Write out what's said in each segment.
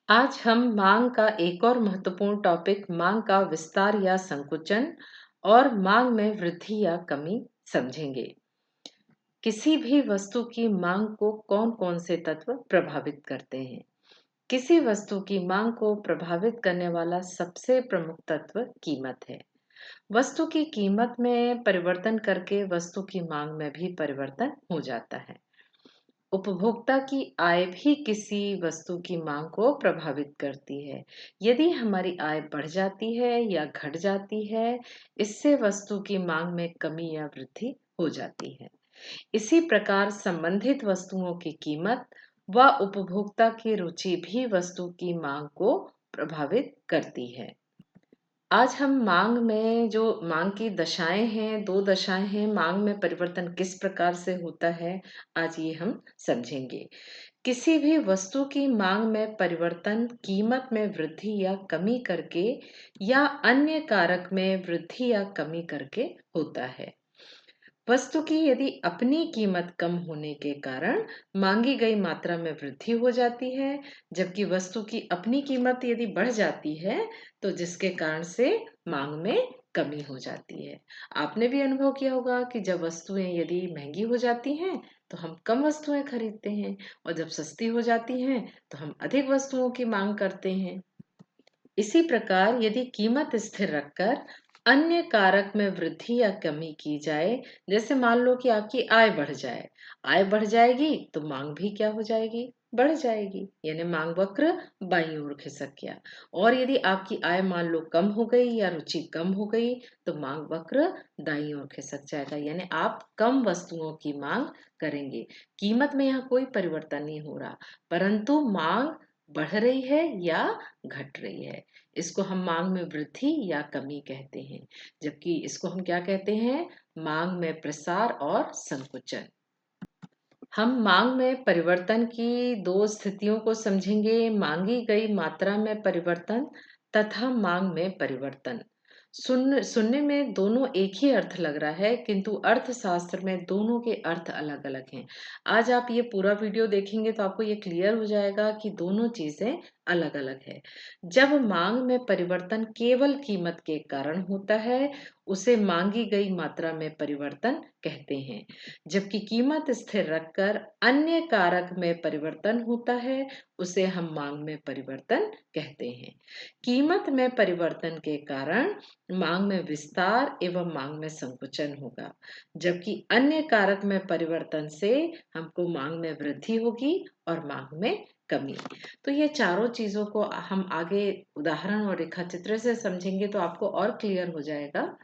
आज हम मांग का एक और महत्वपूर्ण टॉपिक मांग का विस्तार या संकुचन और मांग में वृद्धि या कमी समझेंगे। किसी भी वस्तु की मांग को कौन-कौन से तत्व प्रभावित करते हैं? किसी वस्तु की मांग को प्रभावित करने वाला सबसे प्रमुख तत्व कीमत है। वस्तु की कीमत में परिवर्तन करके वस्तु की मांग में भी परिवर्तन हो जाता है। उपभोक्ता की आय भी किसी वस्तु की मांग को प्रभावित करती है। यदि हमारी आय बढ़ जाती है या घट जाती है, इससे वस्तु की मांग में कमी या वृद्धि हो जाती है। इसी प्रकार संबंधित वस्तुओं की कीमत व उपभोक्ता की रुचि भी वस्तु की मांग को प्रभावित करती है। आज हम मांग में जो मांग की दशाएं हैं, 2 दशाएं हैं, मांग में परिवर्तन किस प्रकार से होता है, आज ये हम समझेंगे। किसी भी वस्तु की मांग में परिवर्तन कीमत में वृद्धि या कमी करके या अन्य कारक में वृद्धि या कमी करके होता है। वस्तु की यदि अपनी कीमत कम होने के कारण मांगी गई मात्रा में वृद्धि हो जाती है, जबकि वस्तु की अपनी कीमत यदि बढ़ जाती है, तो जिसके कारण से मांग में कमी हो जाती है। आपने भी अनुभव किया होगा कि जब वस्तुएं यदि महंगी हो जाती हैं, तो हम कम वस्तुएं खरीदते हैं और जब सस्ती हो जाती हैं, तो हम अधिक वस्तुओं की मांग करते हैं। इसी प्रकार यदि कीमत स्थिर रखकर अन्य कारक में वृद्धि या कमी की जाए, जैसे मान लो कि आपकी आय बढ़ जाए, आय बढ़ जाएगी तो मांग भी क्या हो जाएगी, बढ़ जाएगी, यानी मांग वक्र बाईं ओर खिसक गया। और यदि आपकी आय मान लो कम हो गई या रुचि कम हो गई, तो मांग वक्र दाईं ओर खिसक जाएगा, यानी आप कम वस्तुओं की मांग करेंगे। कीमत में यहाँ कोई परिवर्तन नहीं हो रहा, परंतु मांग बढ़ रही है या घट रही है। इसको हम मांग में वृद्धि या कमी कहते हैं, जबकि इसको हम क्या कहते हैं, मांग में प्रसार और संकुचन। हम मांग में परिवर्तन की दो स्थितियों को समझेंगे, मांगी गई मात्रा में परिवर्तन तथा मांग में परिवर्तन। सुनने में दोनों एक ही अर्थ लग रहा है, किंतु अर्थशास्त्र में दोनों के अर्थ अलग अलग हैं। आज आप ये पूरा वीडियो देखेंगे तो आपको ये क्लियर हो जाएगा कि दोनों चीजें अलग अलग है। जब मांग में परिवर्तन केवल कीमत के कारण होता है, उसे मांगी गई मात्रा में परिवर्तन कहते हैं। जबकि कीमत स्थिर रखकर अन्य कारक में परिवर्तन होता है, उसे हम मांग में परिवर्तन कहते हैं। कीमत में परिवर्तन के कारण मांग में विस्तार एवं मांग में संकुचन होगा, जबकि अन्य कारक में परिवर्तन से हमको मांग में वृद्धि होगी और मांग में कमी। तो ये चारों चीजों को हम आगे उदाहरण और रेखाचित्र से समझेंगे तो आपको और क्लियर हो जाएगा।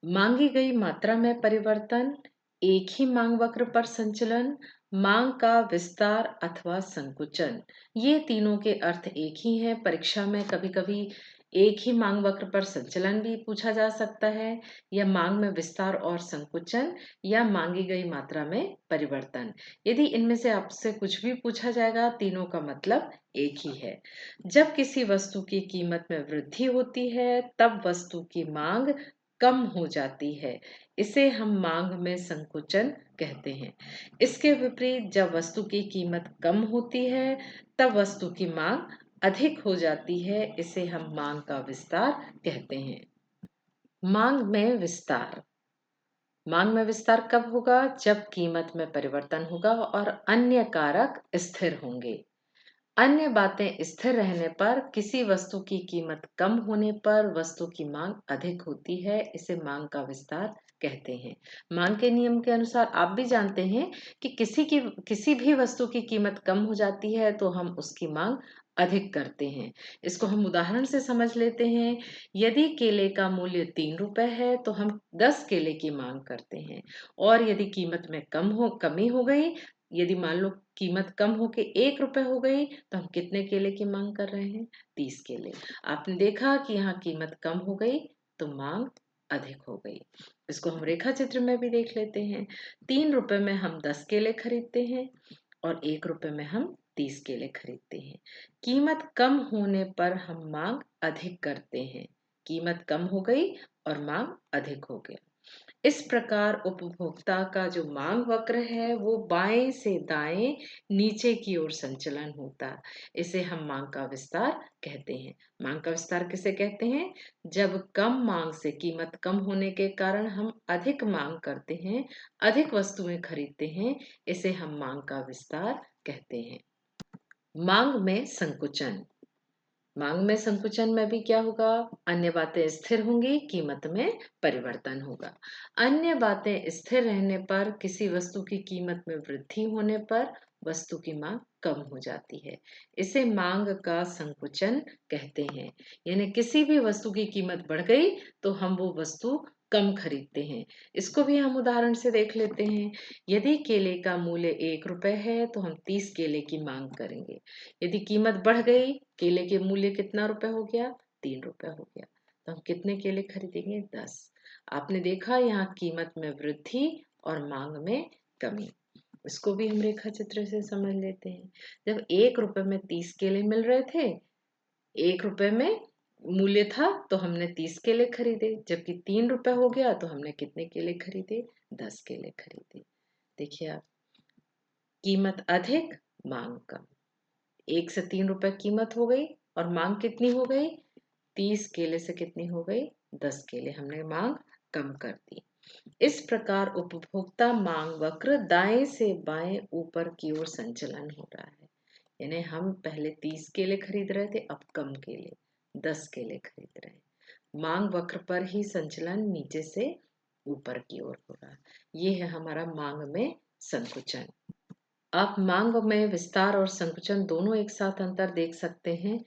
मांगी गई मात्रा में परिवर्तन, एक ही मांग वक्र पर संचलन, मांग का विस्तार अथवा संकुचन, ये तीनों के अर्थ एक ही हैं। परीक्षा में कभी कभी एक ही मांग वक्र पर संचलन भी पूछा जा सकता है, या मांग में विस्तार और संकुचन, या मांगी गई मात्रा में परिवर्तन। यदि इनमें से आपसे कुछ भी पूछा जाएगा, तीनों का मतलब एक ही है। जब किसी वस्तु की कीमत में वृद्धि होती है, तब वस्तु की मांग कम हो जाती है, इसे हम मांग में संकुचन कहते हैं। इसके विपरीत जब वस्तु की कीमत कम होती है, तब वस्तु की मांग अधिक हो जाती है, इसे हम मांग का विस्तार कहते हैं। मांग में विस्तार। मांग में विस्तार कब होगा, जब कीमत में परिवर्तन होगा और अन्य कारक स्थिर होंगे। अन्य बातें स्थिर रहने पर किसी वस्तु की कीमत कम होने पर वस्तु की मांग अधिक होती है, इसे मांग का विस्तार कहते हैं। मांग के नियम के अनुसार आप भी जानते हैं कि किसी भी वस्तु की कीमत कम हो जाती है तो हम उसकी मांग अधिक करते हैं। इसको हम उदाहरण से समझ लेते हैं। यदि केले का मूल्य 3 रुपए है तो हम 10 केले की मांग करते हैं, और यदि कीमत में कमी हो गई, यदि मान लो कीमत कम होके 1 रुपए हो गई, तो हम कितने केले की मांग कर रहे हैं, 30 केले। आपने देखा कि यहाँ कीमत कम हो गई तो मांग अधिक हो गई। इसको हम रेखा चित्र में भी देख लेते हैं। 3 रुपए में हम 10 केले खरीदते हैं और 1 रुपए में हम 30 केले खरीदते हैं। कीमत कम होने पर हम मांग अधिक करते हैं। कीमत कम हो गई और मांग अधिक हो गया। इस प्रकार उपभोक्ता का जो मांग वक्र है वो बाएं से दाएं नीचे की ओर संचलन होता है। इसे हम मांग का विस्तार कहते हैं। मांग का विस्तार किसे कहते हैं? जब कम मांग से कीमत कम होने के कारण हम अधिक मांग करते हैं, अधिक वस्तुएं खरीदते हैं, इसे हम मांग का विस्तार कहते हैं। मांग में संकुचन। मांग में संकुचन में भी क्या होगा? अन्य बातें स्थिर होंगी, कीमत में परिवर्तन होगा। अन्य बातें स्थिर रहने पर, किसी वस्तु की कीमत में वृद्धि होने पर वस्तु की मांग कम हो जाती है। इसे मांग का संकुचन कहते हैं। यानी किसी भी वस्तु की कीमत बढ़ गई तो हम वो वस्तु कम खरीदते हैं। इसको भी हम उदाहरण से देख लेते हैं। यदि केले का मूल्य 1 रुपए है तो हम 30 केले की मांग करेंगे। यदि कीमत बढ़ गई, केले के मूल्य कितना रुपए हो गया? 3 रुपए हो गया, तो हम कितने केले खरीदेंगे? 10। आपने देखा यहाँ कीमत में वृद्धि और मांग में कमी। इसको भी हम रेखा चित्र से समझ लेते हैं। जब 1 रुपए में 30 केले मिल रहे थे, 1 रुपए में मूल्य था तो हमने 30 केले खरीदे, जबकि 3 रुपए हो गया तो हमने कितने केले खरीदे? 10 केले खरीदे। देखिए आप, कीमत अधिक, मांग कम। 1 से 3 रुपए कीमत हो गई और मांग कितनी हो गई? 30 केले से कितनी हो गई? 10 केले। हमने मांग कम कर दी। इस प्रकार उपभोक्ता मांग वक्र दाएं से बाएं ऊपर की ओर संचलन हो रहा है। यानी हम पहले 30 केले खरीद रहे थे, अब कम केले 10 केले खरीद रहे हैं। मांग वक्र पर ही संचलन नीचे से ऊपर की ओर हो रहा है। ये है हमारा मांग में संकुचन। आप मांग में विस्तार और संकुचन दोनों एक साथ अंतर देख सकते हैं।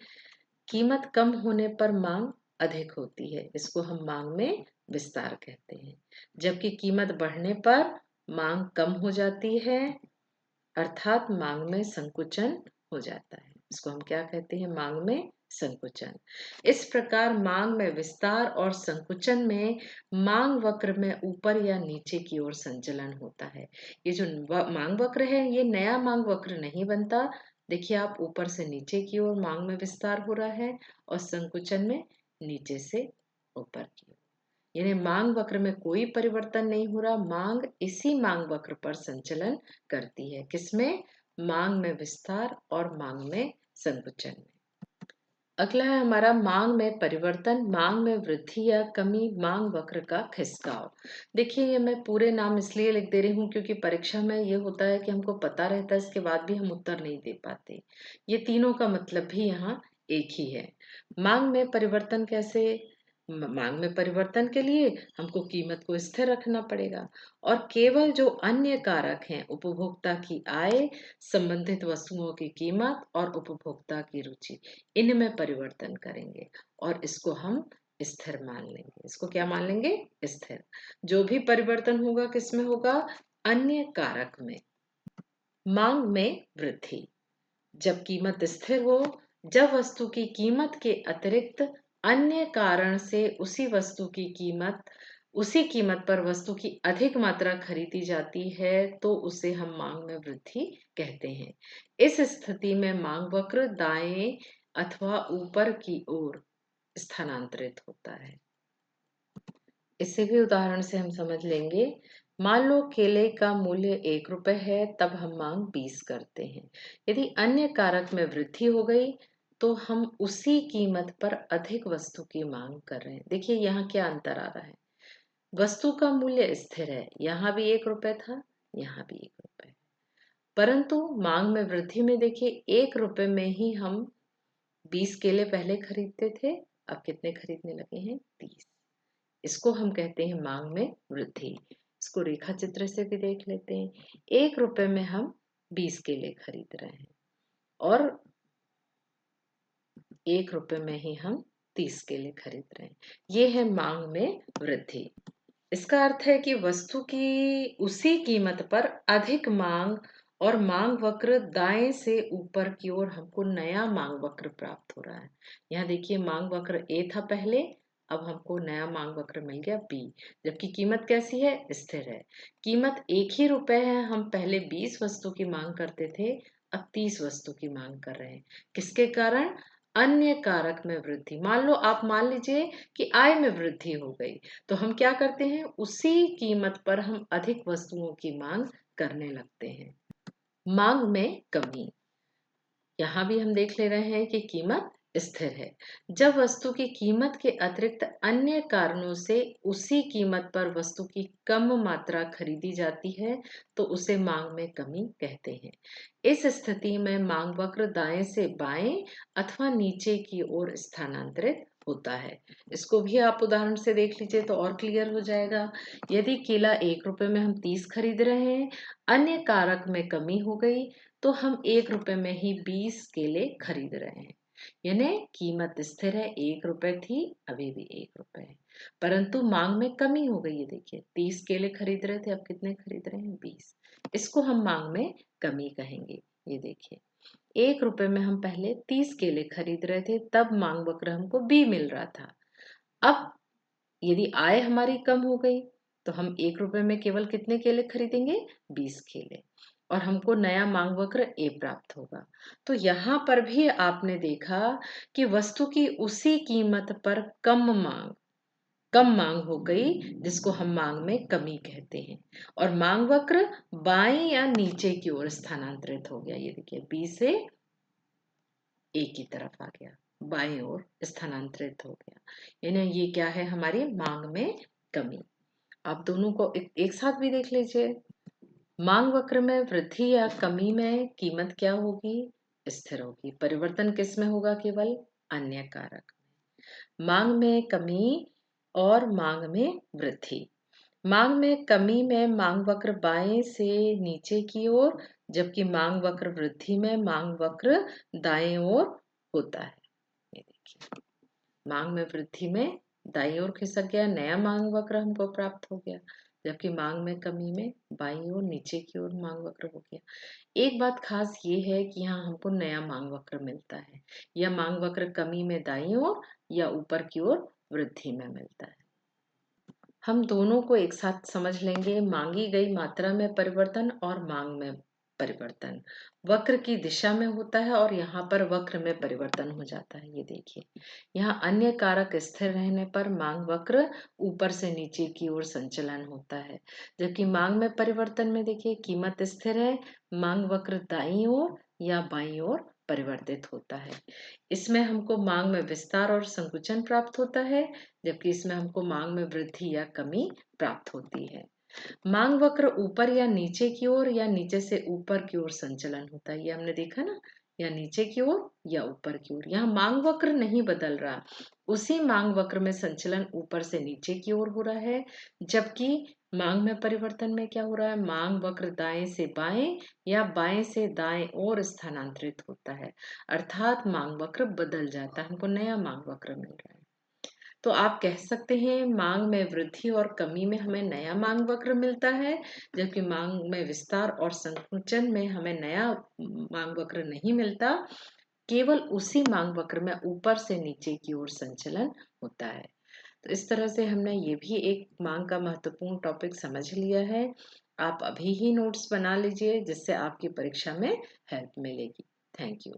कीमत कम होने पर मांग अधिक होती है, इसको हम मांग में विस्तार कहते हैं। जबकि कीमत बढ़ने पर मांग कम हो जाती है, अर्थात मांग में संकुचन हो जाता है। इसको हम क्या कहते हैं? मांग में संकुचन। इस प्रकार मांग में विस्तार और संकुचन में मांग वक्र में ऊपर या नीचे की ओर संचलन होता है। ये जो मांग वक्र है, ये नया मांग वक्र नहीं बनता। देखिए आप, ऊपर से नीचे की ओर मांग में विस्तार हो रहा है और संकुचन में नीचे से ऊपर की ओर। यानी मांग वक्र में कोई परिवर्तन नहीं हो रहा, मांग इसी मांग वक्र पर संचलन करती है। किसमें? मांग में विस्तार और मांग में संकुचन में। अगला है हमारा मांग में परिवर्तन, मांग में वृद्धि या कमी, मांग वक्र का खिसकाव। देखिए, ये मैं पूरे नाम इसलिए लिख दे रही हूँ क्योंकि परीक्षा में ये होता है कि हमको पता रहता है, इसके बाद भी हम उत्तर नहीं दे पाते। ये तीनों का मतलब भी यहाँ एक ही है। मांग में परिवर्तन कैसे? मांग में परिवर्तन के लिए हमको कीमत को स्थिर रखना पड़ेगा और केवल जो अन्य कारक हैं, उपभोक्ता की आय, संबंधित वस्तुओं की कीमत और उपभोक्ता की रुचि, इनमें परिवर्तन करेंगे और इसको हम स्थिर मान लेंगे। इसको क्या मान लेंगे? स्थिर। जो भी परिवर्तन होगा किसमें होगा? अन्य कारक में। मांग में वृद्धि। जब कीमत स्थिर हो, जब वस्तु की कीमत के अतिरिक्त अन्य कारण से उसी कीमत पर वस्तु की अधिक मात्रा खरीदी जाती है तो उसे हम मांग में वृद्धि कहते हैं। इस स्थिति में मांग वक्र दाएं अथवा ऊपर की ओर स्थानांतरित होता है। इसे भी उदाहरण से हम समझ लेंगे। मान लो केले का मूल्य 1 रुपए है, तब हम मांग 20 करते हैं। यदि अन्य कारक में वृद्धि हो गई तो हम उसी कीमत पर अधिक वस्तु की मांग कर रहे हैं। देखिए यहाँ क्या अंतर आ रहा है। वस्तु का मूल्य स्थिर है, यहाँ भी 1 रुपए था, यहाँ भी 1 रुपए, परंतु मांग में वृद्धि में देखिए 1 रुपए में ही हम 20 केले पहले खरीदते थे, अब कितने खरीदने लगे हैं? 30। इसको हम कहते हैं मांग में वृद्धि। इसको रेखा चित्र से भी देख लेते हैं। 1 रुपए में हम 20 केले खरीद रहे हैं और 1 रुपए में ही हम 30 केले खरीद रहे हैं। ये है मांग में वृद्धि। इसका अर्थ है कि वस्तु की उसी कीमत पर अधिक मांग और मांग वक्र दाएं से ऊपर की ओर हमको नया मांग वक्र प्राप्त हो रहा है। यहाँ देखिए, मांग वक्र ए था पहले, अब हमको नया मांग वक्र मिल गया बी। जबकि कीमत कैसी है? स्थिर है। कीमत 1 ही रुपए है, हम पहले 20 वस्तु की मांग करते थे, अब 30 वस्तु की मांग कर रहे हैं। किसके कारण? अन्य कारक में वृद्धि। मान लीजिए कि आय में वृद्धि हो गई, तो हम क्या करते हैं, उसी कीमत पर हम अधिक वस्तुओं की मांग करने लगते हैं। मांग में कमी, यहाँ भी हम देख ले रहे हैं कि कीमत स्थिर है। जब वस्तु की कीमत के अतिरिक्त अन्य कारणों से उसी कीमत पर वस्तु की कम मात्रा खरीदी जाती है, तो उसे मांग में कमी कहते हैं। इस स्थिति में मांग वक्र दाएं से बाएं अथवा नीचे की ओर स्थानांतरित होता है। इसको भी आप उदाहरण से देख लीजिए तो और क्लियर हो जाएगा। यदि केला 1 रुपए में हम 30 खरीद रहे हैं, अन्य कारक में कमी हो गई, तो हम 1 रुपए में ही 20 केले खरीद रहे हैं। यानी कीमत स्थिर है, 1 रुपए थी, अभी भी 1 रुपए है, परंतु मांग में कमी हो गई है। देखिए 30 केले खरीद रहे थे, अब कितने खरीद रहे हैं, 20। इसको हम मांग में कमी कहेंगे। ये देखिए 1 रुपए में हम पहले 30 केले खरीद रहे थे, तब मांग वक्र हमको बी मिल रहा था। अब यदि आय हमारी कम हो गई, तो हम 1 रुपए में केवल कितने केले खरीदेंगे, 20 केले, और हमको नया मांग वक्र ए प्राप्त होगा। तो यहाँ पर भी आपने देखा कि वस्तु की उसी कीमत पर कम मांग हो गई, जिसको हम मांग में कमी कहते हैं, और मांग वक्र बाएं या नीचे की ओर स्थानांतरित हो गया। ये देखिए बी से ए की तरफ आ गया, बाएं ओर स्थानांतरित हो गया। यानी ये क्या है, हमारी मांग में कमी। आप दोनों को एक साथ भी देख लीजिए। मांग वक्र में वृद्धि या कमी में कीमत क्या होगी, स्थिर होगी। परिवर्तन किस में होगा, केवल अन्य कारक। मांग में कमी और मांग में वृद्धि। मांग में कमी में मांग वक्र बाएं से नीचे की ओर, जबकि मांग वक्र वृद्धि में मांग वक्र दाएं ओर होता है। ये देखिए मांग में वृद्धि में दाईं ओर खिसक गया, नया मांग वक्र हमको प्राप्त हो गया, जबकि मांग में कमी में बाईं ओर नीचे की ओर मांग वक्र हो गया। एक बात खास ये है कि यहाँ हमको नया मांग वक्र मिलता है। यह मांग वक्र कमी में दाईं ओर या ऊपर की ओर वृद्धि में मिलता है। हम दोनों को एक साथ समझ लेंगे। मांगी गई मात्रा में परिवर्तन और मांग में परिवर्तन वक्र की दिशा में होता है, और यहाँ पर वक्र में परिवर्तन हो जाता है। ये देखिए यहाँ अन्य कारक स्थिर रहने पर मांग वक्र ऊपर से नीचे की ओर संचलन होता है, जबकि मांग में परिवर्तन में देखिए कीमत स्थिर है, मांग वक्र दाईं ओर या बाईं ओर परिवर्तित होता है। इसमें हमको मांग में विस्तार और संकुचन प्राप्त होता है, जबकि इसमें हमको मांग में वृद्धि या कमी प्राप्त होती है। मांग वक्र ऊपर या नीचे की ओर या नीचे से ऊपर की ओर संचलन होता है, ये हमने देखा ना, या नीचे की ओर या ऊपर की ओर। यहाँ मांग वक्र नहीं बदल रहा, उसी मांग वक्र में संचलन ऊपर से नीचे की ओर हो रहा है, जबकि मांग में परिवर्तन में क्या हो रहा है, मांग वक्र दाएं से बाएं या बाएं से दाएं ओर स्थानांतरित होता है, अर्थात मांग वक्र बदल जाता है, हमको नया मांग वक्र मिल रहा है। तो आप कह सकते हैं मांग में वृद्धि और कमी में हमें नया मांग वक्र मिलता है, जबकि मांग में विस्तार और संकुचन में हमें नया मांग वक्र नहीं मिलता, केवल उसी मांग वक्र में ऊपर से नीचे की ओर संचलन होता है। तो इस तरह से हमने ये भी एक मांग का महत्वपूर्ण टॉपिक समझ लिया है। आप अभी ही नोट्स बना लीजिए, जिससे आपकी परीक्षा में हेल्प मिलेगी। Thank you.